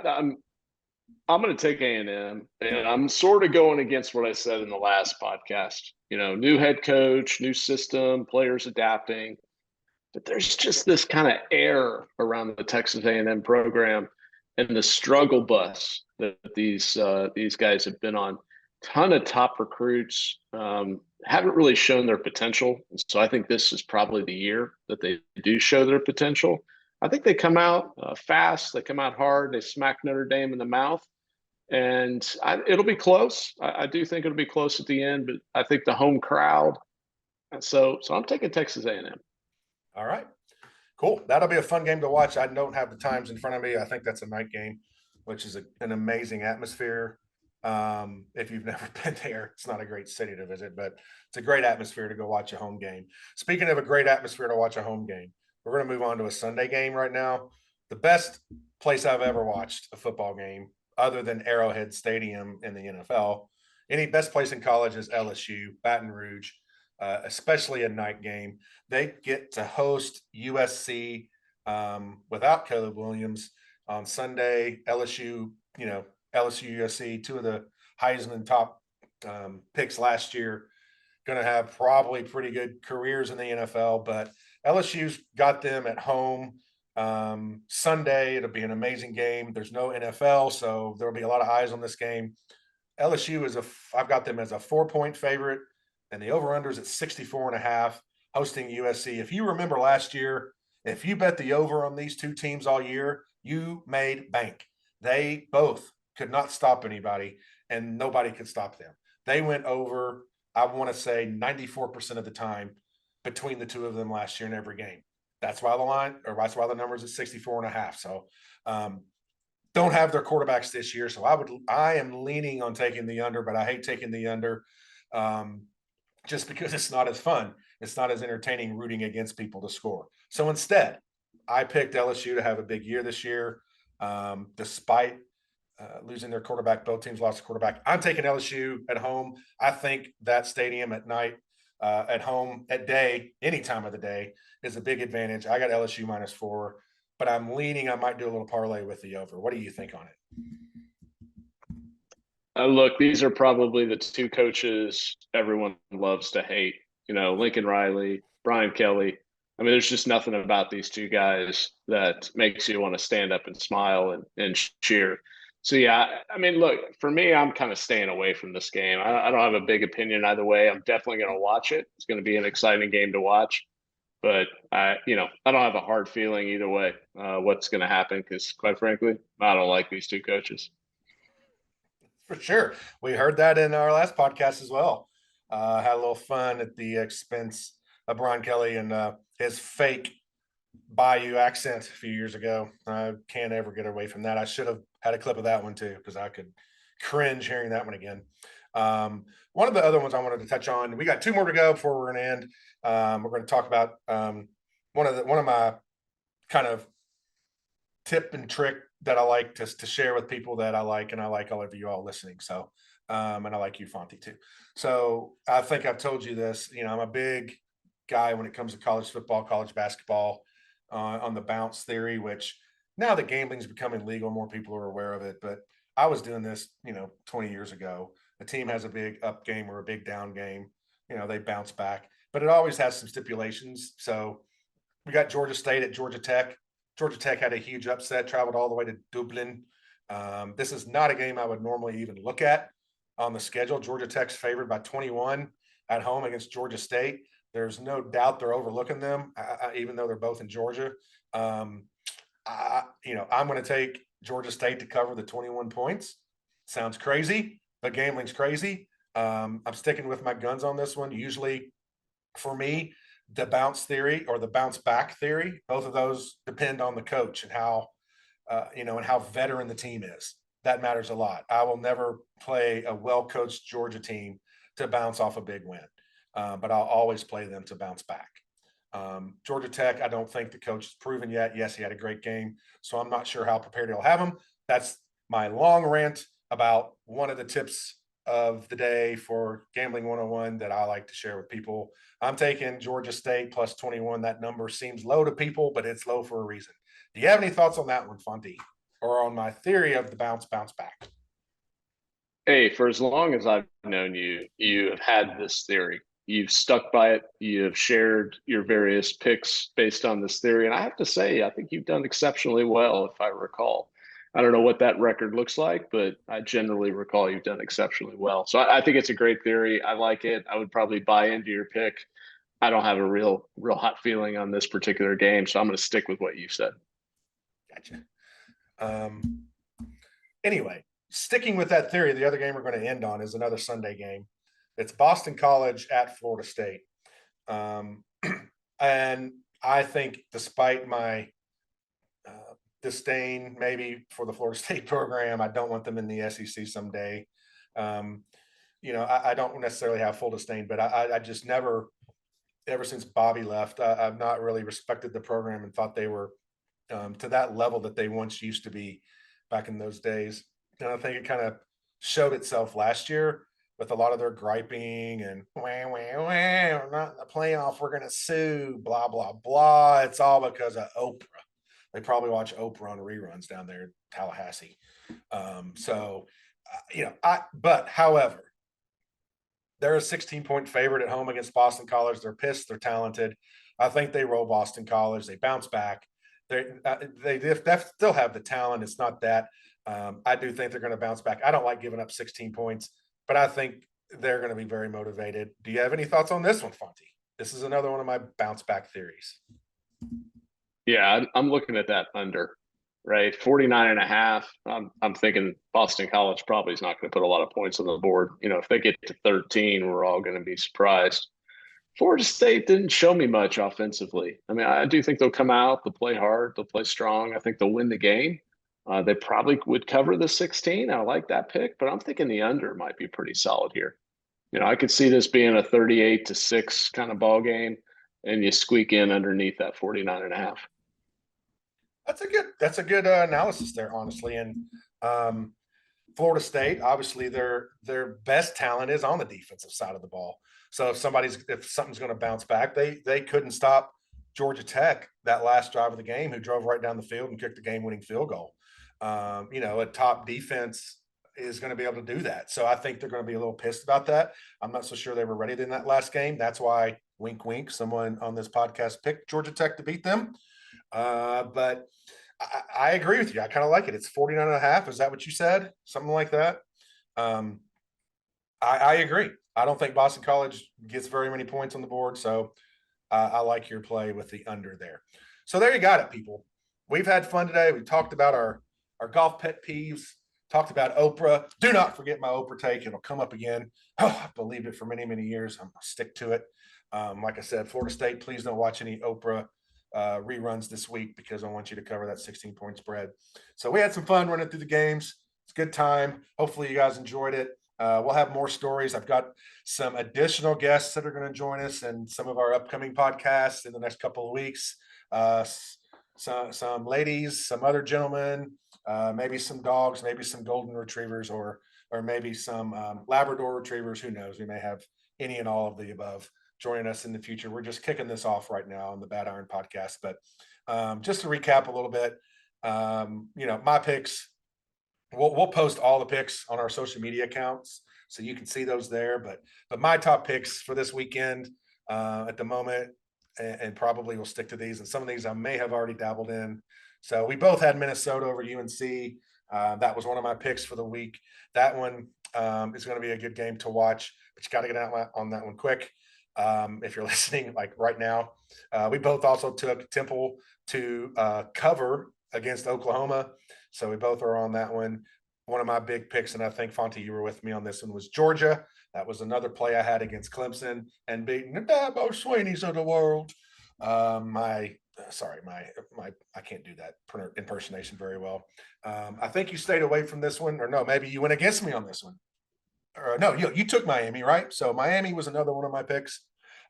I'm going to take A&M, and I'm sort of going against what I said in the last podcast. New head coach, new system, players adapting, but there's just this kind of air around the Texas A&M program and the struggle bus that these guys have been on. Ton of top recruits haven't really shown their potential, so I think this is probably the year that they do show their potential. I think they come out fast, they come out hard, they smack Notre Dame in the mouth, and it'll be close. I do think it'll be close at the end, but I think the home crowd. So I'm taking Texas A&M. All right, cool. That'll be a fun game to watch. I don't have the times in front of me. I think that's a night game, which is an amazing atmosphere. If you've never been there, it's not a great city to visit, but it's a great atmosphere to go watch a home game. Speaking of a great atmosphere to watch a home game, we're going to move on to a Sunday game right now. The best place I've ever watched a football game, other than Arrowhead Stadium in the NFL, any best place in college is LSU, Baton Rouge, especially a night game. They get to host USC without Caleb Williams on Sunday. LSU, LSU, USC, two of the Heisman top picks last year, going to have probably pretty good careers in the NFL, but LSU's got them at home Sunday. It'll be an amazing game. There's no NFL, so there'll be a lot of eyes on this game. LSU I've got them as a 4-point favorite, and the over-under is at 64.5, hosting USC. If you remember last year, if you bet the over on these two teams all year, you made bank. They both could not stop anybody, and nobody could stop them. They went over, I want to say, 94% of the time between the two of them last year in every game. That's why that's why the number's at 64.5. So don't have their quarterbacks this year. So I am leaning on taking the under, but I hate taking the under just because it's not as fun. It's not as entertaining rooting against people to score. So instead, I picked LSU to have a big year this year, despite losing their quarterback. Both teams lost a quarterback. I'm taking LSU at home. I think that stadium at night, at home, at day, any time of the day is a big advantage. I got LSU -4, but I might do a little parlay with the over. What do you think on it? Look, these are probably the two coaches everyone loves to hate. Lincoln Riley, Brian Kelly. I mean, there's just nothing about these two guys that makes you want to stand up and smile and cheer. So, yeah, I mean, look, for me, I'm kind of staying away from this game. I don't have a big opinion either way. I'm definitely going to watch it. It's going to be an exciting game to watch. But, I don't have a hard feeling either way what's going to happen because, quite frankly, I don't like these two coaches. For sure. We heard that in our last podcast as well. Had a little fun at the expense of Brian Kelly and his fake Bayou accent a few years ago. I can't ever get away from that. I should have had a clip of that one too, because I could cringe hearing that one again. One of the other ones I wanted to touch on, we got two more to go before we're going to end. We're going to talk about one of my kind of tip and trick that I like to share with people that I like, and I like all of you all listening. So, and I like you, Fonty, too. So I think I've told you this, I'm a big guy when it comes to college football, college basketball, on the bounce theory, which now that gambling is becoming legal, more people are aware of it. But I was doing this, 20 years ago. A team has a big up game or a big down game, they bounce back, but it always has some stipulations. So we got Georgia State at Georgia Tech. Georgia Tech had a huge upset, traveled all the way to Dublin. This is not a game I would normally even look at on the schedule. Georgia Tech's favored by 21 at home against Georgia State. There's no doubt they're overlooking them, even though they're both in Georgia. I'm going to take Georgia State to cover the 21 points. Sounds crazy, but gambling's crazy. I'm sticking with my guns on this one. Usually, for me, the bounce theory or the bounce back theory, both of those depend on the coach and how, and how veteran the team is. That matters a lot. I will never play a well-coached Georgia team to bounce off a big win, but I'll always play them to bounce back. Georgia Tech, I don't think the coach has proven yet. Yes, he had a great game, so I'm not sure how prepared he'll have him. That's my long rant about one of the tips of the day for Gambling 101 that I like to share with people. I'm taking Georgia State plus 21. That number seems low to people, but it's low for a reason. Do you have any thoughts on that one, Fonty, or on my theory of the bounce back? Hey, for as long as I've known you, you have had this theory. You've stuck by it. You have shared your various picks based on this theory. And I have to say, I think you've done exceptionally well, if I recall. I don't know what that record looks like, but I generally recall you've done exceptionally well. So I think it's a great theory. I like it. I would probably buy into your pick. I don't have a real hot feeling on this particular game, so I'm going to stick with what you said. Gotcha. Anyway, sticking with that theory, the other game we're going to end on is another Sunday game. It's Boston College at Florida State. And I think despite my disdain maybe for the Florida State program, I don't want them in the SEC someday. I don't necessarily have full disdain, but I just never, ever since Bobby left, I've not really respected the program and thought they were to that level that they once used to be back in those days. And I think it kind of showed itself last year with a lot of their griping and we're not in the playoff, we're going to sue, blah, blah, blah. It's all because of Oprah. They probably watch Oprah on reruns down there in Tallahassee. But however, they're a 16-point favorite at home against Boston College. They're pissed. They're talented. I think they roll Boston College. They bounce back. They still have the talent. It's not that. I do think they're going to bounce back. I don't like giving up 16 points, but I think they're going to be very motivated. Do you have any thoughts on this one, Fonty? This is another one of my bounce back theories. Yeah, I'm looking at that under, right? 49.5. I'm thinking Boston College probably is not going to put a lot of points on the board. If they get to 13, we're all going to be surprised. Florida State didn't show me much offensively. I mean, I do think they'll come out, they'll play hard, they'll play strong. I think they'll win the game. They probably would cover the 16. I like that pick, but I'm thinking the under might be pretty solid here. I could see this being a 38-6 kind of ball game, and you squeak in underneath that 49.5. That's a good analysis there, honestly. And Florida State, obviously, their best talent is on the defensive side of the ball. So if something's going to bounce back, they couldn't stop Georgia Tech that last drive of the game, who drove right down the field and kicked the game-winning field goal. A top defense is going to be able to do that. So I think they're going to be a little pissed about that. I'm not so sure they were ready in that last game. That's why, wink, wink, someone on this podcast picked Georgia Tech to beat them. But I agree with you. I kind of like it. It's 49.5. Is that what you said? Something like that. I agree. I don't think Boston College gets very many points on the board. So I like your play with the under there. So there you got it, people. We've had fun today. We talked about our golf pet peeves, talked about Oprah. Do not forget my Oprah take. It'll come up again. Oh, I believed it for many, many years. I'm going to stick to it. Like I said, Florida State, please don't watch any Oprah reruns this week because I want you to cover that 16-point spread. So we had some fun running through the games. It's a good time. Hopefully you guys enjoyed it. We'll have more stories. I've got some additional guests that are going to join us in some of our upcoming podcasts in the next couple of weeks. Some ladies, some other gentlemen, maybe some dogs, maybe some golden retrievers, or maybe some Labrador retrievers. Who knows? We may have any and all of the above joining us in the future. We're just kicking this off right now on the Bad Iron podcast. But just to recap a little bit, my picks, we'll post all the picks on our social media accounts so you can see those there. But my top picks for this weekend at the moment, and probably we'll stick to these. And some of these I may have already dabbled in. So we both had Minnesota over UNC. That was one of my picks for the week. That one is going to be a good game to watch, but you got to get out on that one quick. If you're listening like right now, we both also took Temple to cover against Oklahoma. So we both are on that one. One of my big picks, and I think, Fonty, you were with me on this one, was Georgia. That was another play I had against Clemson and beating the Dabo Swineys of the world. I can't do that impersonation very well. I think you stayed away from this one, or no, maybe you went against me on this one. No, you took Miami, right? So Miami was another one of my picks.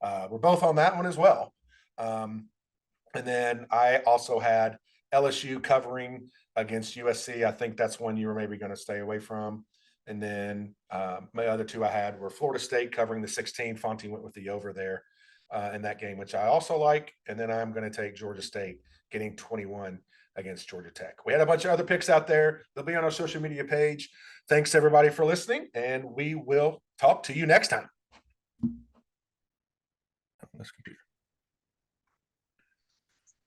We're both on that one as well. And then I also had LSU covering against USC. I think that's one you were maybe going to stay away from. And then my other two I had were Florida State covering the 16. Fonty went with the over there in that game, which I also like. And then I'm going to take Georgia State getting 21 against Georgia Tech. We had a bunch of other picks out there. They'll be on our social media page. Thanks, everybody, for listening, and we will talk to you next time. This computer.